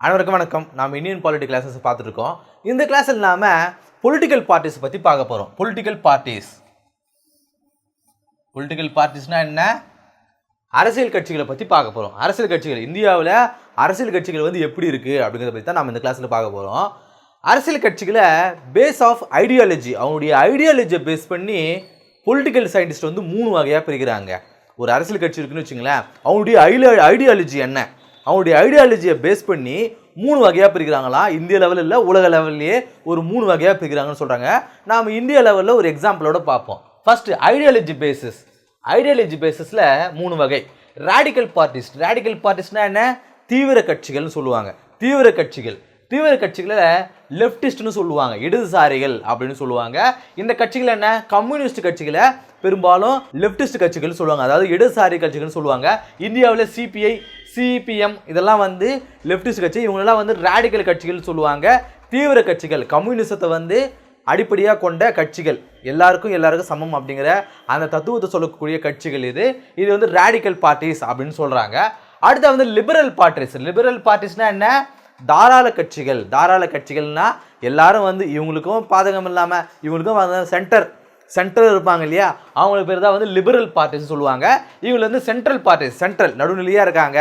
அனைவருக்கும் வணக்கம். நாம் இந்தியன் பாலிட்டி கிளாஸஸ் பார்த்துட்டு இருக்கோம். இந்த கிளாஸில் நாம பொலிட்டிக்கல் பார்ட்டிஸ் பற்றி பார்க்க போகிறோம். பொலிட்டிக்கல் பார்ட்டிஸ்னா என்ன? அரசியல் கட்சிகளை பற்றி பார்க்க போகிறோம். அரசியல் கட்சிகள் இந்தியாவில் அரசியல் கட்சிகள் வந்து எப்படி இருக்குது அப்படிங்கிறத பற்றி தான் நம்ம இந்த கிளாஸில் பார்க்க போகிறோம். அரசியல் கட்சிகளை பேஸ் ஆஃப் ஐடியாலஜி, அவங்களுடைய ஐடியாலஜியை பேஸ் பண்ணி பொலிட்டிக்கல் சயின்டிஸ்ட் வந்து 3 வகையாக பிரிக்கிறாங்க. ஒரு அரசியல் கட்சி இருக்குன்னு வச்சுங்களேன், அவங்களுடைய ஐடியாலஜி என்ன, அவங்களுடைய ஐடியாலஜியை பேஸ் பண்ணி 3 வகையாக பிரிக்கிறாங்களா. இந்திய லெவலில் இல்லை, உலக லெவல்லையே ஒரு 3 வகையாக பிரிக்கிறாங்கன்னு சொல்கிறாங்க. நாம் இந்திய லெவலில் ஒரு எக்ஸாம்பிளோட பார்ப்போம். First ideology basis. ஐடியாலஜி பேசிஸில் 3 வகை. ரேடிக்கல் பார்ட்டிஸ்னால் என்ன? தீவிர கட்சிகள்னு சொல்லுவாங்க. தீவிர கட்சிகளை லெஃப்டிஸ்ட்னு சொல்லுவாங்க, இடதுசாரிகள் அப்படின்னு சொல்லுவாங்க. இந்த கட்சிகள் என்ன? கம்யூனிஸ்ட் கட்சிகளை பெரும்பாலும் லெஃப்டிஸ்ட் கட்சிகள் சொல்லுவாங்க, அதாவது இடதுசாரி கட்சிகள்னு சொல்லுவாங்க. இந்தியாவில் சிபிஐ, சிபிஎம் இதெல்லாம் வந்து லெஃப்டிஸ்ட் கட்சி. இவங்களெல்லாம் வந்து ரேடிக்கல் கட்சிகள் சொல்லுவாங்க. தீவிர கட்சிகள், கம்யூனிசத்தை வந்து அடிப்படையாக கொண்ட கட்சிகள், எல்லாருக்கும் சமம் அப்படிங்கிற அந்த தத்துவத்தை சொல்லக்கூடிய கட்சிகள் இது வந்து ரேடிக்கல் பார்ட்டிஸ் அப்படின்னு சொல்கிறாங்க. அடுத்து வந்து லிபரல் பார்ட்டிஸ்னா என்ன? தாராள கட்சிகள்னா எல்லாரும் வந்து இவங்களுக்கும் பாதகம் இல்லாமல் இவங்களுக்கும் வந்து சென்டர் இருப்பாங்க இல்லையா, அவங்களுக்கு பேர் தான் வந்து லிபரல் பார்ட்டிஸ் சொல்லுவாங்க. இவங்க வந்து சென்ட்ரல் பார்ட்டிஸ், நடுநிலையாக இருக்காங்க.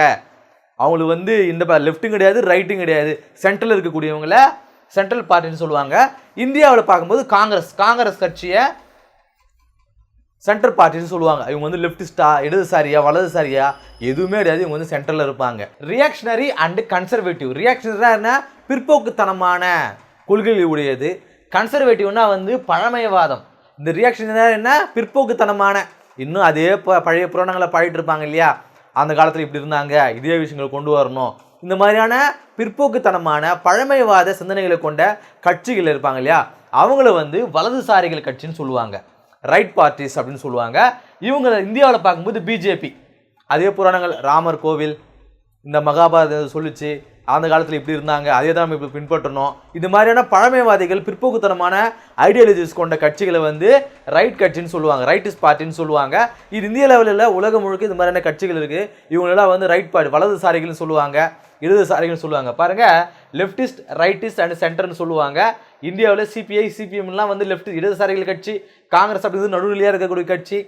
அவங்களுக்கு வந்து இந்த லெஃப்ட்டும் கிடையாது, ரைட்டும் கிடையாது, சென்ட்ரல் இருக்கக்கூடியவங்கள சென்ட்ரல் பார்ட்டின்னு சொல்லுவாங்க. இந்தியாவில் பார்க்கும்போது காங்கிரஸ் கட்சியை சென்ட்ரல் பார்ட்டின்னு சொல்லுவாங்க. இவங்க வந்து லெஃப்டிஸ்டா, இடதுசாரியா, வலதுசாரியா எதுவுமே கிடையாது, இவங்க வந்து சென்ட்ரலில் இருப்பாங்க. Reactionary and conservative. ரியாக்ஷனரினா என்ன? பிற்போக்குத்தனமான கொள்கைகள் உடையது. கன்சர்வேட்டிவ்னா வந்து பழமைவாதம். இந்த ரியாக்ஷனரி என்ன? பிற்போக்குத்தனமான, இன்னும் அதே பழைய புராணங்களை பாடிட்டு இருப்பாங்க இல்லையா, அந்த காலத்தில் இப்படி இருந்தாங்க, இதே விஷயங்களை கொண்டு வரணும். இந்த மாதிரியான பிற்போக்குத்தனமான பழமைவாத சிந்தனைகளை கொண்ட கட்சிகள் இருப்பாங்க இல்லையா, அவங்கள வந்து வலதுசாரிகள் கட்சின்னு சொல்லுவாங்க, ரைட் பார்ட்டிஸ் அப்படின்னு சொல்லுவாங்க. இவங்க இந்தியாவில் பார்க்கும்போது பிஜேபி, அதே புராணங்கள், ராமர் கோவில், இந்த மகாபாரதம் சொல்லிச்சு, அந்த காலத்தில் இப்படி இருந்தாங்க, அதே தான் நம்ம இப்போ பின்பற்றணும். இது மாதிரியான பழமைவாதிகள், பிற்போக்குத்தனமான ஐடியாலஜிஸ் கொண்ட கட்சிகளை வந்து ரைட் கட்சின்னு சொல்லுவாங்க, ரைட்டிஸ்ட் பார்ட்டின்னு சொல்லுவாங்க. இது இந்திய லெவலில் உலகம் முழுக்க இது மாதிரியான கட்சிகள் இருக்குது. இவங்களெல்லாம் வந்து ரைட் பார்ட்டி, வலதுசாரிகள்னு சொல்லுவாங்க, இடதுசாரிகள்னு சொல்லுவாங்க. பாருங்கள், லெஃப்டிஸ்ட், ரைட்டிஸ்ட் அண்ட் சென்டர்னு சொல்லுவாங்க. இந்தியாவில் சிபிஐ, சிபிஎம்லாம் வந்து லெஃப்ட் இடதுசாரிகள் கட்சி. காங்கிரஸ் அப்படிங்கிறது நடுநிலையாக இருக்கக்கூடிய கட்சி.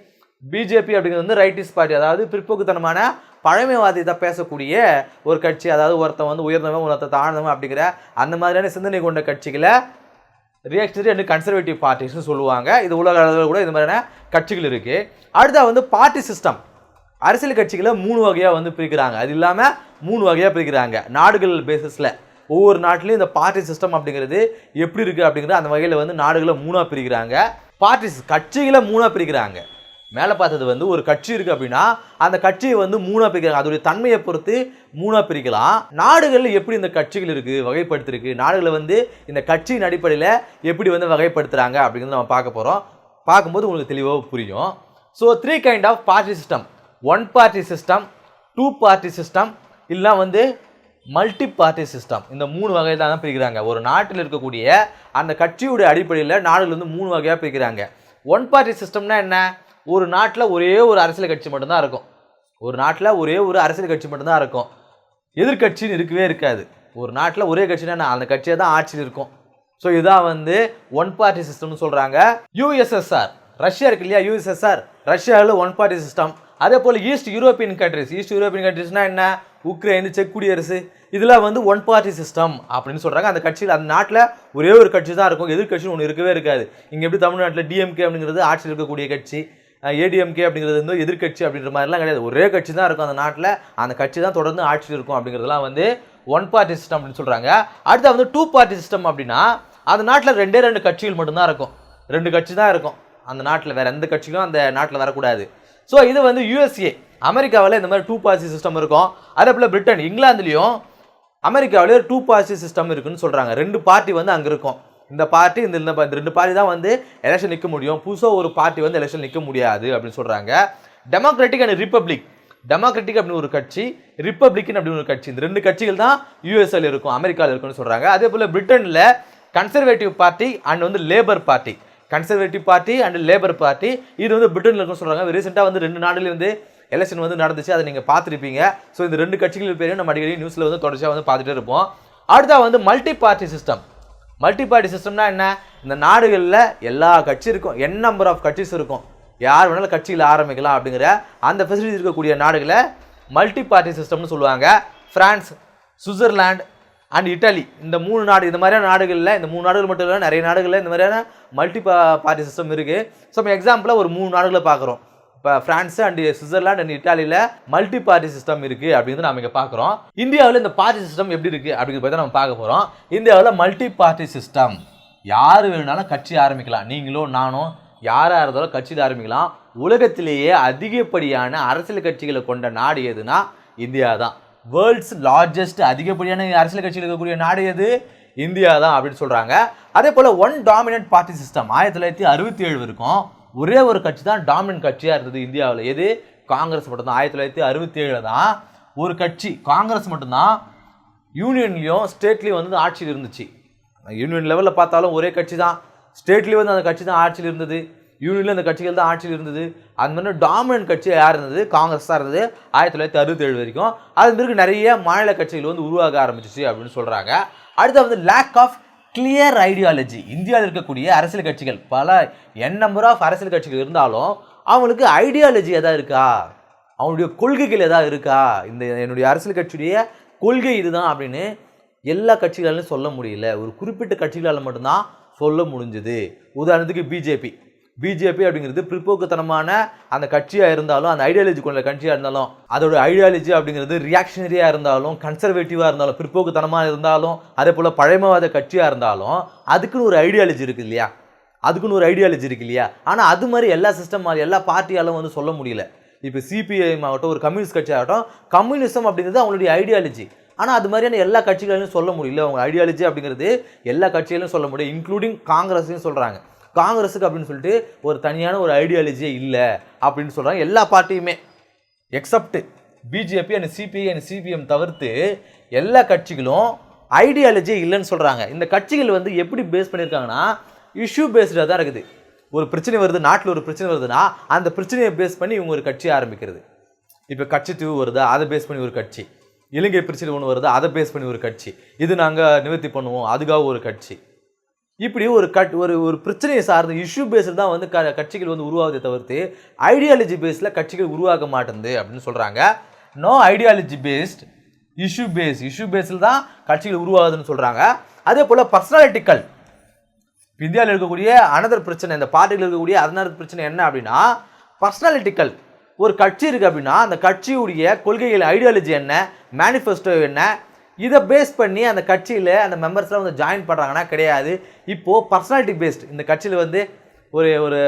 பிஜேபி அப்படிங்கிறது வந்து ரைட்டிஸ்ட் பார்ட்டி, அதாவது பிற்போக்குத்தனமான பழமைவாதியத்தை பேசக்கூடிய ஒரு கட்சி. அதாவது ஒருத்தன் வந்து உயர்ந்தவன், ஒருத்தன் தாழ்ந்தவன் அப்படிங்கிற அந்த மாதிரியான சிந்தனை கொண்ட கட்சிகளை ரியாக்ஷனரி அண்ட் கன்சர்வேட்டிவ் பார்ட்டிஸ்னு சொல்லுவாங்க. இது உலக அளவில் கூட இது மாதிரியான கட்சிகள் இருக்குது. அடுத்தது வந்து பார்ட்டி சிஸ்டம். அரசியல் கட்சிகளை 3 வகையாக வந்து பிரிக்கிறாங்க. அது இல்லாமல் 3 வகையாக பிரிக்கிறாங்க நாடுகள் பேசிஸில். ஒவ்வொரு நாட்டிலையும் இந்த பார்ட்டி சிஸ்டம் அப்படிங்கிறது எப்படி இருக்குது அப்படிங்கிறது அந்த வகையில் வந்து நாடுகளை 3ஆக பிரிக்கிறாங்க. பார்ட்டிஸ் கட்சிகளை 3ஆக பிரிக்கிறாங்க. மேலே பார்த்தது வந்து ஒரு கட்சி இருக்குது அப்படின்னா அந்த கட்சியை வந்து 3ஆக பிரிக்கிறாங்க. அதோடைய தன்மையை பொறுத்து 3ஆக பிரிக்கலாம். நாடுகளில் எப்படி இந்த கட்சிகள் இருக்குது வகைப்படுத்திருக்கு, நாடுகளை வந்து இந்த கட்சியின் அடிப்படையில் எப்படி வந்து வகைப்படுத்துகிறாங்க அப்படிங்கிறது நம்ம பார்க்க போகிறோம். பார்க்கும்போது உங்களுக்கு தெளிவாக புரியும். So 3 kind of party system. 1 party system, 2 party system, இல்லை வந்து மல்டி பார்ட்டி சிஸ்டம். இந்த 3 வகையில் தான் பிரிக்கிறாங்க. ஒரு நாட்டில் இருக்கக்கூடிய அந்த கட்சியுடைய அடிப்படையில் நாடுகள் வந்து 3 வகையாக பிரிக்கிறாங்க. 1 பார்ட்டி சிஸ்டம்னா என்ன? ஒரு நாட்டில் ஒரே ஒரு அரசியல் கட்சி மட்டும்தான் இருக்கும். எதிர்கட்சின்னு இருக்கவே இருக்காது. ஒரு நாட்டில் ஒரே கட்சினா அந்த கட்சியாக தான் ஆட்சியில் இருக்கும். ஸோ இதுதான் வந்து 1 பார்ட்டி சிஸ்டம்னு சொல்கிறாங்க. யூஎஸ்எஸ்ஆர், ரஷ்யா இருக்கு இல்லையா, யூஎஸ்எஸ்ஆர், ரஷ்யாவில் 1 பார்ட்டி சிஸ்டம். அதே போல் ஈஸ்ட் யூரோப்பியன் கண்ட்ரிஸ்னால் என்ன? உக்ரைன், செக் குடியரசு, இதெல்லாம் வந்து 1 பார்ட்டி சிஸ்டம் அப்படின்னு சொல்கிறாங்க. அந்த கட்சியில், அந்த நாட்டில் ஒரே ஒரு கட்சி தான் இருக்கும், எதிர்கட்சின்னு ஒன்று இருக்கவே இருக்காது. இங்கே எப்படி தமிழ்நாட்டில் டிஎம்கே அப்படிங்கிறது ஆட்சியில் இருக்கக்கூடிய கட்சி, ஏடிஎம்கே அப்படிங்கிறது வந்து எதிர்கட்சி அப்படின்ற மாதிரிலாம் கிடையாது. ஒரே கட்சி தான் இருக்கும் அந்த நாட்டில், அந்த கட்சி தான் தொடர்ந்து ஆட்சியில் இருக்கும் அப்படிங்கிறதுலாம் வந்து 1 பார்ட்டி சிஸ்டம் அப்படின்னு சொல்கிறாங்க. அடுத்து வந்து 2 பார்ட்டி சிஸ்டம் அப்படின்னா அந்த நாட்டில் 2 கட்சிகள் மட்டும்தான் இருக்கும். 2 கட்சி தான் இருக்கும் அந்த நாட்டில், வேறு எந்த கட்சிகளும் அந்த நாட்டில் வரக்கூடாது. ஸோ இது வந்து யூஎஸ்ஏ, அமெரிக்காவில் இந்த மாதிரி 2 பார்ட்டி சிஸ்டம் இருக்கும். அதே போல் பிரிட்டன், இங்கிலாந்துலேயும் அமெரிக்காவிலேயே 2 பார்ட்டி சிஸ்டம் இருக்குன்னு சொல்கிறாங்க. 2 பார்ட்டி வந்து அங்கே இருக்கும். இந்த பார்ட்டி இந்த 2 பார்ட்டி தான் வந்து எலெக்ஷன் நிற்க முடியும், புதுசாக ஒரு பார்ட்டி வந்து எலெக்ஷன் நிற்க முடியாது அப்படின்னு சொல்கிறாங்க. Democratic and republic. டெமோக்ராட்டிக் அப்படின்னு ஒரு கட்சி, ரிப்பப்ளிக்கன் அப்படின்னு ஒரு கட்சி, இந்த 2 கட்சிகள் தான் யூஎஸ்ஏல இருக்கும், அமெரிக்காவில் இருக்குன்னு சொல்கிறாங்க. அதே போல் பிரிட்டனில் கன்சர்வேட்டிவ் பார்ட்டி அண்ட் வந்து லேபர் பார்ட்டி, இது வந்து பிரிட்டனில் இருக்குன்னு சொல்கிறாங்க. ரீசெண்டாக வந்து 2 நாடுலேயும் வந்து எலெக்ஷன் வந்து நடந்துச்சு, அதை நீங்கள் பார்த்துருப்பீங்க. ஸோ இந்த 2 கட்சிகள் பேரையும் நம்ம அடிக்கடி நியூஸில் வந்து தொடர்ச்சியாக வந்து பார்த்துட்டே இருப்போம். அடுத்தா வந்து multi party system. Multi party சிஸ்டம்னா என்ன? இந்த நாடுகளில் எல்லா கட்சி இருக்கும், என் நம்பர் ஆஃப் கட்சிஸ் இருக்கும், யார் வேணாலும் கட்சியில் ஆரம்பிக்கலாம் அப்படிங்கிற அந்த ஃபெசிலிட்டி இருக்கக்கூடிய நாடுகளை மல்டி பார்ட்டி சிஸ்டம்னு சொல்லுவாங்க. பிரான்ஸ், சுவிட்சர்லாந்து அண்ட் இட்டாலி, இந்த 3 நாடு, இந்த மாதிரியான நாடுகளில், இந்த 3 நாடுகள் மட்டும் இல்லை, நிறைய நாடுகளில் இந்த மாதிரியான மல்டி பார்ட்டி சிஸ்டம் இருக்குது. ஸோ நம்ம எக்ஸாம்பிளாக ஒரு 3 நாடுகளை பார்க்குறோம். இப்போ பிரான்ஸ் அண்ட் சுவிட்சர்லாந்து அண்ட் இட்டாலியில் மல்டி பார்ட்டி சிஸ்டம் இருக்குது அப்படிங்கிறது நம்ம இங்கே பார்க்குறோம். இந்தியாவில் இந்த பார்ட்டி சிஸ்டம் எப்படி இருக்குது அப்படிங்கிறத பற்றி நம்ம பார்க்க போகிறோம். இந்தியாவில் மல்டி பார்ட்டி சிஸ்டம், யார் வேணுனாலும் கட்சி ஆரம்பிக்கலாம். நீங்களோ நானும் யாராக இருந்தாலும் கட்சியில் ஆரம்பிக்கலாம். உலகத்திலேயே அதிகப்படியான அரசியல் கட்சிகளை கொண்ட நாடு எதுனா இந்தியா தான். வேர்ல்ட்ஸ் லார்ஜஸ்ட் அதிகப்படியான அரசியல் கட்சிகள் இருக்கக்கூடிய நாடு எது? இந்தியா தான் அப்படின்னு சொல்கிறாங்க. அதே போல் ஒன் டாமினன்ட் பார்ட்டி சிஸ்டம் 1967 வரைக்கும் ஒரே ஒரு கட்சி தான் டாமினன்ட் கட்சியாக இருந்தது இந்தியாவில். எது? காங்கிரஸ் மட்டும்தான். 1967 தான் ஒரு கட்சி, காங்கிரஸ் மட்டும்தான் யூனியன்லேயும் ஸ்டேட்லேயும் வந்து ஆட்சியில் இருந்துச்சு. யூனியன் லெவலில் பார்த்தாலும் ஒரே கட்சி தான், ஸ்டேட்லேயும் வந்து அந்த கட்சி தான் ஆட்சியில் இருந்தது, யூனியனில் அந்த கட்சிகள் தான் ஆட்சியில் இருந்தது. அந்த மாதிரி டாமினன்ட் கட்சி யார் இருந்தது? காங்கிரஸ் தான் இருந்தது 1967 வரைக்கும். அது பிறகு நிறைய மாநில கட்சிகள் வந்து உருவாக ஆரம்பிச்சிச்சு அப்படின்னு சொல்கிறாங்க. அடுத்து வந்து லேக் ஆஃப் கிளியர் ஐடியாலஜி. இந்தியாவில் இருக்கக்கூடிய அரசியல் கட்சிகள், பல என் நம்பர் ஆஃப் அரசியல் கட்சிகள் இருந்தாலும் அவங்களுக்கு ஐடியாலஜி எதாவது இருக்கா, அவங்களுடைய கொள்கைகள் எதாவது இருக்கா, இந்த என்னுடைய அரசியல் கட்சியுடைய கொள்கை இதுதான் அப்படின்னு எல்லா கட்சிகளாலும் சொல்ல முடியல. ஒரு குறிப்பிட்ட கட்சிகளால் மட்டும்தான் சொல்ல முடிஞ்சுது. உதாரணத்துக்கு பிஜேபி அப்படிங்கிறது பிற்போக்குத்தனமான அந்த கட்சியாக இருந்தாலும், அந்த ஐடியாலஜி கொண்ட கட்சியாக இருந்தாலும், அதோட ஐடியாலஜி அப்படிங்கிறது ரியாக்ஷனரியாக இருந்தாலும், கன்சர்வேட்டிவாக இருந்தாலும், பிற்போக்குத்தனமாக இருந்தாலும், அதே போல் பழமைவாத கட்சியாக இருந்தாலும் அதுக்குன்னு ஒரு ஐடியாலஜி இருக்குது இல்லையா? ஆனால் அது மாதிரி எல்லா சிஸ்டம் எல்லா பார்ட்டியாலும் வந்து சொல்ல முடியல. இப்போ சிபிஐஎம் ஆகட்டும், ஒரு கம்யூனிஸ்ட் கட்சி ஆகட்டும், கம்யூனிசம் அப்படிங்கிறது அவங்களுடைய ஐடியாலஜி. ஆனால் அது மாதிரியான எல்லா கட்சிகளையும் சொல்ல முடியல. அவங்க ஐடியாலஜி அப்படிங்கிறது எல்லா கட்சிகளையும் சொல்ல முடியும், இன்க்ளூடிங் காங்கிரஸையும் சொல்கிறாங்க. காங்கிரஸுக்கு அப்படின்னு சொல்லிட்டு ஒரு தனியான ஒரு ஐடியாலஜியே இல்லை அப்படின்னு சொல்கிறாங்க எல்லா பார்ட்டியுமே, except BJP and CPI and CPM தவிர்த்து எல்லா கட்சிகளும் ஐடியாலஜியே இல்லைன்னு சொல்கிறாங்க. இந்த கட்சிகள் வந்து எப்படி பேஸ் பண்ணியிருக்காங்கன்னா இஷ்யூ பேஸ்டாக தான் இருக்குது. ஒரு பிரச்சனை வருது, நாட்டில் ஒரு பிரச்சனை வருதுன்னா அந்த பிரச்சனையை பேஸ் பண்ணி இவங்க ஒரு கட்சியை ஆரம்பிக்கிறது. இப்போ கட்சித்தீவு வருதா, அதை பேஸ் பண்ணி ஒரு கட்சி, இலங்கை பிரச்சனை ஒன்று வருதா, அதை பேஸ் பண்ணி ஒரு கட்சி, இது நாங்கள் நிவர்த்தி பண்ணுவோம் அதுக்காக ஒரு கட்சி. இப்படி ஒரு பிரச்சனையை சார்ந்த இஷ்யூ பேஸில் தான் வந்து கட்சிகள் வந்து உருவாகுதே தவிர்த்து ஐடியாலஜி பேஸில் கட்சிகள் உருவாக்க மாட்டேங்குது அப்படின்னு சொல்கிறாங்க. நோ ஐடியாலஜி பேஸ்ட், இஷ்யூ பேஸில் தான் கட்சிகள் உருவாகுதுன்னு சொல்கிறாங்க. அதே போல் பர்சனாலிட்டிக்கல், இந்தியாவில் இருக்கக்கூடிய அனதர் பிரச்சனை, இந்த பார்ட்டியில் இருக்கக்கூடிய அனதர் பிரச்சனை என்ன அப்படின்னா பர்சனாலிட்டிக்கல். ஒரு கட்சி இருக்குது அப்படின்னா அந்த கட்சியுடைய கொள்கைகள், ஐடியாலஜி என்ன, மேனிஃபெஸ்டோ என்ன, இதை பேஸ் பண்ணி அந்த கட்சியில் அந்த மெம்பர்ஸ்லாம் வந்து ஜாயின் பண்ணுறாங்கன்னா கிடையாது. இப்போது பர்சனாலிட்டி பேஸ்ட், இந்த கட்சியில் வந்து ஒரு ஒரு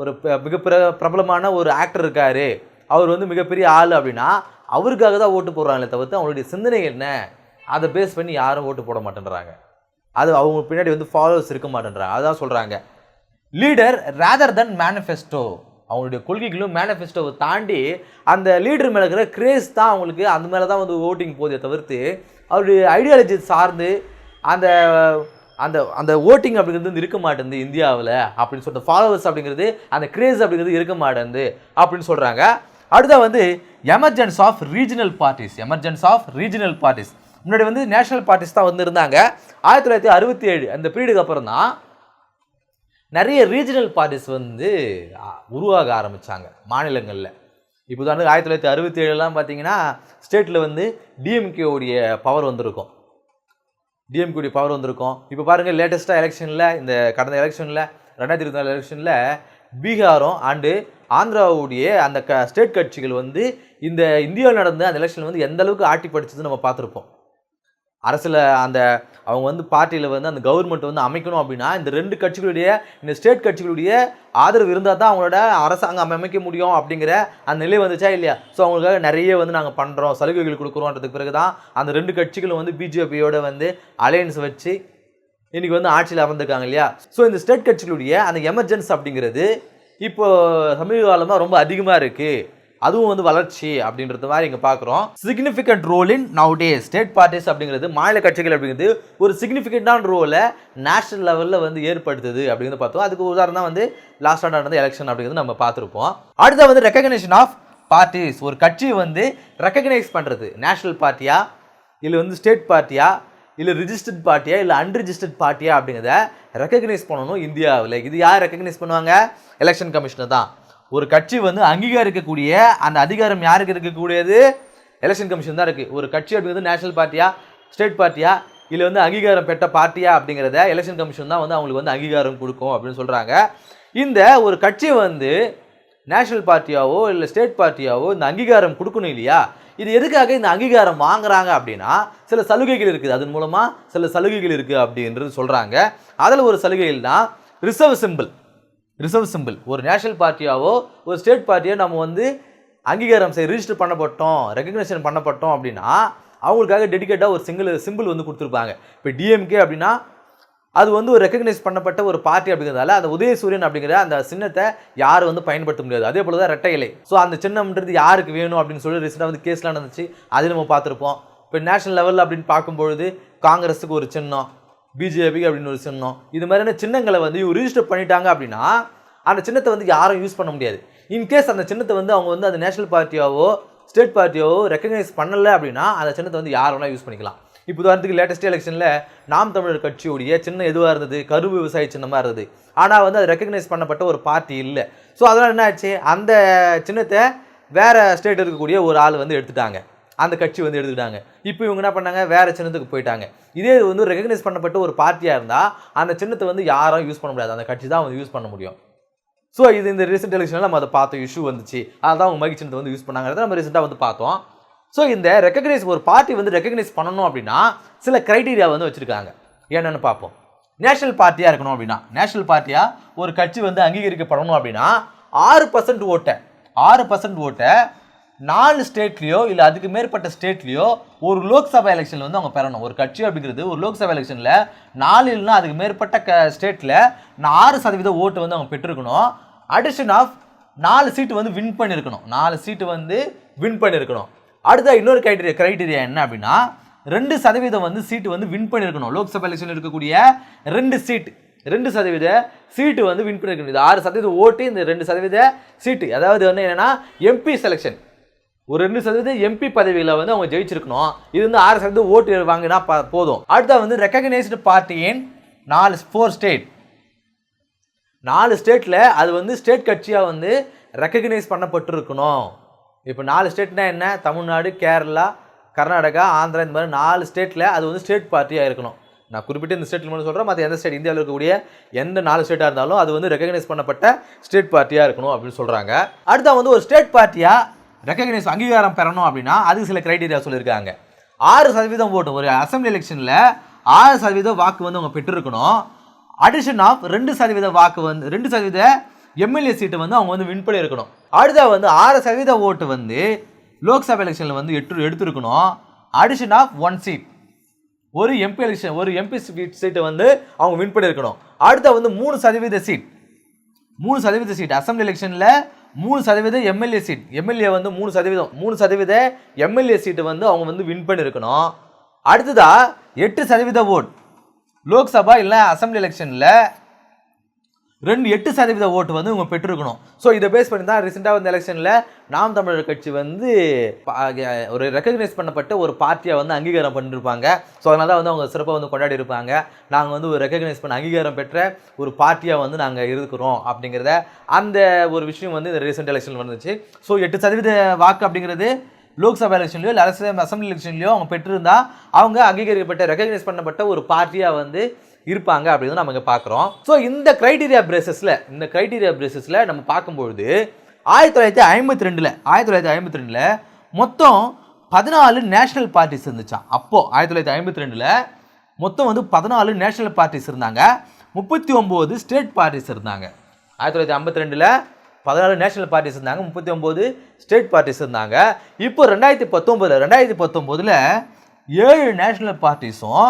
ஒரு மிக பிரபலமான ஒரு ஆக்டர் இருக்கார், அவர் வந்து மிகப்பெரிய ஆள் அப்படின்னா அவருக்காக தான் ஓட்டு போடுறாங்களே தவிர்த்து அவங்களுடைய சிந்தனை என்ன அதை பேஸ் பண்ணி யாரும் ஓட்டு போட மாட்டேன்றாங்க. அது அவங்க பின்னாடி வந்து ஃபாலோவர்ஸ் இருக்க மாட்டேன்றாங்க. அதுதான் சொல்கிறாங்க. லீடர் ரேதர் தென் மேனிஃபெஸ்டோ, அவங்களுடைய கொள்கைகளும் மேனிஃபெஸ்டோவை தாண்டி அந்த லீடர் மேலே இருக்கிற கிரேஸ் தான் அவங்களுக்கு அந்த மேலே தான் வந்து ஓட்டிங் போதே தவிர்த்து அவருடைய ஐடியாலஜி சார்ந்து அந்த அந்த அந்த ஓட்டிங் அப்படிங்கிறது வந்து இருக்க மாட்டேங்குது இந்தியாவில் அப்படின்னு சொல்லிட்டு, ஃபாலோவர்ஸ் அப்படிங்கிறது அந்த கிரேஸ் அப்படிங்கிறது இருக்க மாட்டேங்குது அப்படின்னு சொல்கிறாங்க. அடுத்த வந்து எமர்ஜென்ஸ் ஆஃப் ரீஜனல் பார்ட்டிஸ். முன்னாடி வந்து நேஷனல் பார்ட்டிஸ் தான் வந்து இருந்தாங்க. 1967 அந்த பீரியடுக்கு அப்புறம் தான் நிறைய ரீஜனல் பார்ட்டிஸ் வந்து உருவாக ஆரம்பித்தாங்க மாநிலங்களில். இப்போ தான் 1967 பார்த்தீங்கன்னா ஸ்டேட்டில் வந்து டிஎம்கேவுடைய பவர் வந்திருக்கும். இப்போ பாருங்கள் லேட்டஸ்ட்டாக எலெக்ஷனில், இந்த கடந்த எலெக்ஷனில் 2024 எலெக்ஷனில் பீகாரும் அண்டு ஆந்திராவுடைய அந்த ஸ்டேட் கட்சிகள் வந்து இந்த இந்தியாவில் நடந்த அந்த எலெக்ஷனில் வந்து எந்த அளவுக்கு ஆட்டி படிச்சதுன்னு நம்ம பார்த்துருப்போம். அரசில் அந்த அவங்க வந்து பார்ட்டியில் வந்து அந்த கவர்மெண்ட் வந்து அமைக்கணும் அப்படின்னா இந்த 2 கட்சிகளுடைய, இந்த ஸ்டேட் கட்சிகளுடைய ஆதரவு இருந்தால் தான் அவங்களோட அரசாங்கம் அமைக்க முடியும் அப்படிங்கிற அந்த நிலை வந்துச்சா இல்லையா? ஸோ அவங்களுக்காக நிறைய வந்து நாங்கள் பண்ணுறோம், சலுகைகள் கொடுக்குறோன்றதுக்கு பிறகு தான் அந்த 2 கட்சிகளும் வந்து பிஜேபியோட வந்து அலையன்ஸ் வச்சு இன்றைக்கி வந்து ஆட்சியில் அமர்ந்திருக்காங்க இல்லையா? ஸோ இந்த ஸ்டேட் கட்சிகளுடைய அந்த எமர்ஜென்ஸ் அப்படிங்கிறது இப்போ சமீப காலமாக ரொம்ப அதிகமாக இருக்குது. அதுவும் வந்து வளர்ச்சி அப்படின்றது மாதிரி இங்கே பார்க்குறோம். Significant role in nowadays state parties அப்படிங்கிறது, மாநில கட்சிகள் அப்படிங்கிறது ஒரு சிக்னிஃபிகண்டான ரோலை நேஷனல் லெவலில் வந்து ஏற்படுத்துது அப்படிங்கிறது பார்த்தோம். அதுக்கு உதாரணம் தான் வந்து லாஸ்ட்டாக நடந்த எலெக்ஷன் அப்படிங்கிறது நம்ம பார்த்துருப்போம். அடுத்த வந்து ரெக்கக்னேஷன் ஆஃப் பார்ட்டிஸ், ஒரு கட்சியை வந்து ரெக்கக்னைஸ் பண்ணுறது, நேஷனல் பார்ட்டியா இல்லை வந்து ஸ்டேட் பார்ட்டியா இல்லை ரிஜிஸ்டர்ட் பார்ட்டியா இல்லை அன்ரிஜிஸ்டர்ட் பார்ட்டியா அப்படிங்கிறத ரெக்கக்னைஸ் பண்ணணும் இந்தியாவில். இது யார் ரெக்கக்னைஸ் பண்ணுவாங்க? எலெக்ஷன் கமிஷனர் தான். ஒரு கட்சி வந்து அங்கீகரிக்கக்கூடிய அந்த அதிகாரம் யாருக்கு இருக்கக்கூடியது? எலெக்ஷன் கமிஷன் தான் இருக்குது. ஒரு கட்சி அப்படிங்கிறது நேஷனல் பார்ட்டியா ஸ்டேட் பார்ட்டியா இல்லை வந்து அங்கீகாரம் பெற்ற பார்ட்டியா அப்படிங்கிறத எலெக்ஷன் கமிஷன் தான் வந்து அவங்களுக்கு வந்து அங்கீகாரம் கொடுக்கும் அப்படின்னு சொல்கிறாங்க. இந்த ஒரு கட்சி வந்து நேஷனல் பார்ட்டியாவோ இல்லை ஸ்டேட் பார்ட்டியாவோ இந்த அங்கீகாரம் கொடுக்கணும் இல்லையா? இது எதுக்காக இந்த அங்கீகாரம் வாங்குறாங்க அப்படின்னா சில சலுகைகள் இருக்குது, அதன் மூலமாக சில சலுகைகள் இருக்குது அப்படின்றது சொல்கிறாங்க. அதில் ஒரு சலுகைகள் தான் ரிசர்வ் சிம்பிள். ஒரு நேஷனல் பார்ட்டியாவோ ஒரு ஸ்டேட் பார்ட்டியோ நம்ம வந்து அங்கீகாரம் ரிஜிஸ்டர் பண்ணப்பட்டோம், ரெகக்னேஷன் பண்ணப்பட்டோம் அப்படின்னா அவங்களுக்காக டெடிகேட்டாக ஒரு சிம்பிள் வந்து கொடுத்துருப்பாங்க. இப்போ டிஎம்கே அப்படின்னா அது வந்து ஒரு ரெகக்னைஸ் பண்ணப்பட்ட ஒரு பார்ட்டி அப்படிங்கிறதால அந்த உதயசூரியன் அப்படிங்கிற அந்த சின்னத்தை யாரும் வந்து பயன்படுத்த முடியாது. அதே போல தான் ரெட்டை இலை. ஸோ அந்த சின்னம்ன்றது யாருக்கு வேணும் அப்படின்னு சொல்லி ரீசெண்டாக வந்து கேஸ்லாம் நடந்துச்சு, அது நம்ம பார்த்துருப்போம். இப்போ நேஷனல் லெவலில் அப்படின்னு பார்க்கும்பொழுது காங்கிரஸுக்கு ஒரு சின்னம், பிஜேபிக்கு அப்படின்னு ஒரு சின்னம், இது மாதிரியான சின்னங்களை வந்து ரிஜிஸ்டர் பண்ணிட்டாங்க அப்படின்னா அந்த சின்னத்தை வந்து யாரும் யூஸ் பண்ண முடியாது. இன்கேஸ் அந்த சின்னத்தை வந்து அவங்க வந்து அந்த நேஷனல் பார்ட்டியாவோ ஸ்டேட் பார்ட்டியாவோ ரெக்கக்னைஸ் பண்ணலை அப்படின்னா அந்த சின்னத்தை வந்து யார் வேணால் யூஸ் பண்ணிக்கலாம். இப்போ உதாரணத்துக்கு லேட்டஸ்ட் எலெக்ஷனில் நாம் தமிழர் கட்சியுடைய சின்னம் எதுவாக இருந்தது? கரு விவசாய சின்னமாக இருந்தது. ஆனால் வந்து அது ரெக்கக்னைஸ் பண்ணப்பட்ட ஒரு பார்ட்டி இல்லை. ஸோ அதனால் என்ன ஆச்சு? அந்த சின்னத்தை வேறு ஸ்டேட் இருக்கக்கூடிய ஒரு ஆள் வந்து எடுத்துட்டாங்க, அந்த கட்சி வந்து எடுத்துக்கிட்டாங்க. இப்போ இவங்க என்ன பண்ணாங்க? வேறு சின்னத்துக்கு போயிட்டாங்க. இதே வந்து ரெக்கக்னைஸ் பண்ணப்பட்ட ஒரு பார்ட்டியாக இருந்தால் அந்த சின்னத்தை வந்து யாரும் யூஸ் பண்ண முடியாது, அந்த கட்சி தான் வந்து யூஸ் பண்ண முடியும். ஸோ இது இந்த ரீசெண்ட் எலெக்ஷனில் நம்ம அதை பார்த்தோம், இஷ்யூ வந்துச்சு. அதான் அவங்க மைக் சின்னத்தை வந்து யூஸ் பண்ணாங்கிறத நம்ம ரீசெண்டாக வந்து பார்த்தோம். ஸோ இந்த ரெக்கக்னைஸ் ஒரு பார்ட்டி வந்து ரெக்கக்னைஸ் பண்ணணும் அப்படின்னா சில க்ரைட்டீரியா வந்து வச்சுருக்காங்க. என்னென்னு பார்ப்போம். நேஷனல் பார்ட்டியாக இருக்கணும் அப்படின்னா, நேஷனல் பார்ட்டியாக ஒரு கட்சி வந்து அங்கீகரிக்கப்படணும் அப்படின்னா 6% ஓட்டை 4 ஸ்டேட்லேயோ இல்லை அதுக்கு மேற்பட்ட ஸ்டேட்லேயோ ஒரு லோக்சபா எலெக்ஷனில் வந்து அவங்க பெறணும். ஒரு கட்சி அப்படிங்கிறது ஒரு லோக்சபா எலெக்ஷனில் 4 இல்லைனா அதுக்கு மேற்பட்ட ஸ்டேட்டில் 6% ஓட்டு வந்து அவங்க பெற்றிருக்கணும். அடிஷன் ஆஃப் 4 சீட்டு வந்து வின் பண்ணியிருக்கணும். 4 சீட்டு வந்து வின் பண்ணியிருக்கணும். அடுத்த இன்னொரு க்ரைட்டீரியா என்ன அப்படின்னா 2% வந்து சீட்டு வந்து வின் பண்ணியிருக்கணும். லோக்சபா எலெக்ஷனில் இருக்கக்கூடிய 2% சீட்டு வந்து வின் பண்ணியிருக்கணும். இது 6% ஓட்டு, இந்த 2% சீட்டு. அதாவது வந்து என்னென்னா எம்பி செலெக்ஷன், ஒரு 2% எம்பி பதவிகளை வந்து அவங்க ஜெயிச்சிருக்கணும். இது வந்து 6% ஓட்டு வாங்கினா போதும். அடுத்த வந்து ரெக்கக்னைஸ்டு பார்ட்டியின் 4 ஸ்டேட், 4 ஸ்டேட்டில் அது வந்து ஸ்டேட் கட்சியாக வந்து ரெக்கக்னைஸ் பண்ணப்பட்டிருக்கணும். இப்போ 4 ஸ்டேட்னா என்ன? தமிழ்நாடு, கேரளா, கர்நாடகா, ஆந்திரா, இந்த மாதிரி 4 ஸ்டேட்டில் அது வந்து ஸ்டேட் பார்ட்டியாக இருக்கணும். நான் குறிப்பிட்டு இந்த ஸ்டேட்டில் மட்டும் சொல்கிறேன், மற்ற எந்த ஸ்டேட் இந்தியாவில் இருக்கக்கூடிய எந்த 4 ஸ்டேட்டாக இருந்தாலும் அது வந்து ரெக்கக்னைஸ் பண்ணப்பட்ட ஸ்டேட் பார்ட்டியாக இருக்கணும் அப்படின்னு சொல்கிறாங்க. அடுத்த வந்து ஒரு ஸ்டேட் பார்ட்டியாக ரெக்கக்னைஸ் அங்கீகாரம் பெறணும் அப்படின்னா அதுக்கு சில க்ரைட்டீரியா சொல்லியிருக்காங்க. 6% ஓட்டு, ஒரு அசம்பிளி எலெக்ஷனில் 6% வாக்கு வந்து அவங்க பெற்றிருக்கணும். அடிஷன் ஆஃப் 2% வாக்கு வந்து 2% எம்எல்ஏ சீட்டு வந்து அவங்க வந்து வின் பண்ணியிருக்கணும். அடுத்த வந்து 6% ஓட்டு வந்து லோக்சபா எலெக்ஷனில் வந்து எடுத்திருக்கணும். அடிஷன் ஆஃப் 1 சீட், ஒரு எம்பி சீட்டை வந்து அவங்க வின் பண்ணியிருக்கணும். அடுத்த வந்து 3% சீட் அசம்பிளி எலெக்ஷனில் 3% எம்எல்ஏ சீட், எம்எல்ஏ வந்து 3% எம்எல்ஏ சீட்டு வந்து அவங்க வந்து வின் பண்ணியிருக்கணும். அடுத்ததா 8% ஓட் லோக்சபா இல்லை அசம்பிளி எலெக்ஷனில் 8% ஓட்டு வந்து இவங்க பெற்றிருக்கணும். ஸோ இதை பேஸ் பண்ணி தான் ரீசெண்டாக வந்து எலெக்ஷனில் நாம் தமிழர் கட்சி வந்து ஒரு ரெக்கக்னைஸ் பண்ணப்பட்ட ஒரு பார்ட்டியை வந்து அங்கீகாரம் பண்ணியிருப்பாங்க. ஸோ அதனால தான் வந்து அவங்க சிறப்பாக வந்து கொண்டாடி இருப்பாங்க. நாங்கள் வந்து ஒரு ரெக்கக்னைஸ் பண்ண அங்கீகாரம் பெற்ற ஒரு பார்ட்டியாக வந்து நாங்கள் இருக்கிறோம் அப்படிங்கிறத அந்த ஒரு விஷயம் வந்து இந்த ரீசெண்ட் எலெக்ஷனில் வந்துச்சு. ஸோ 8% வாக்கு அப்படிங்கிறது லோக்சபா எலெக்ஷன்லையோ இல்லை அசம்பிளி எலெக்ஷன்லையோ அவங்க பெற்றிருந்தால் அவங்க அங்கீகரிக்கப்பட்ட ரெக்கக்னைஸ் பண்ணப்பட்ட ஒரு பார்ட்டியாக வந்து இருப்பாங்க அப்படின்னு நம்ம இங்கே பார்க்குறோம். ஸோ இந்த க்ரைட்டீரியா பிரேசஸில் நம்ம பார்க்கும்பொழுது 1952 மொத்தம் 14 நேஷனல் பார்ட்டிஸ் இருந்துச்சான். அப்போது 1952 மொத்தம் வந்து 14 நேஷனல் பார்ட்டிஸ் இருந்தாங்க, 39 ஸ்டேட் பார்ட்டிஸ் இருந்தாங்க. 1952 14 நேஷனல் பார்ட்டிஸ் இருந்தாங்க, 39 ஸ்டேட் பார்ட்டிஸ் இருந்தாங்க. இப்போ 2019 7 நேஷனல் பார்ட்டிஸும்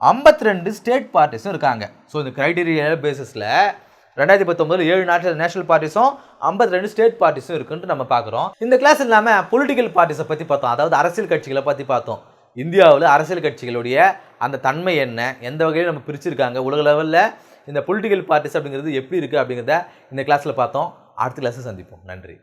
52 ஸ்டேட் பார்ட்டிஸும் இருக்காங்க. ஸோ இந்த க்ரைட்டீரியா பேசிஸில் 2019 7 நேஷனல் பார்ட்டிஸும் 52 ஸ்டேட் பார்ட்டிஸும் இருக்குன்ட்டு நம்ம பார்க்குறோம். இந்த கிளாஸ் இல்லாமல் பொலிட்டிக்கல் பார்ட்டிஸை பற்றி பார்த்தோம், அதாவது அரசியல் கட்சிகளை பற்றி பார்த்தோம். இந்தியாவில் அரசியல் கட்சிகளுடைய அந்த தன்மை என்ன, எந்த வகையில் நம்ம பிரிச்சிருக்காங்க, உலக லெவலில் இந்த பொலிட்டிக்கல் பார்ட்டிஸ் அப்படிங்கிறது எப்படி இருக்குது அப்படிங்கிறத இந்த கிளாஸில் பார்த்தோம். அடுத்த கிளாஸை சந்திப்போம். நன்றி.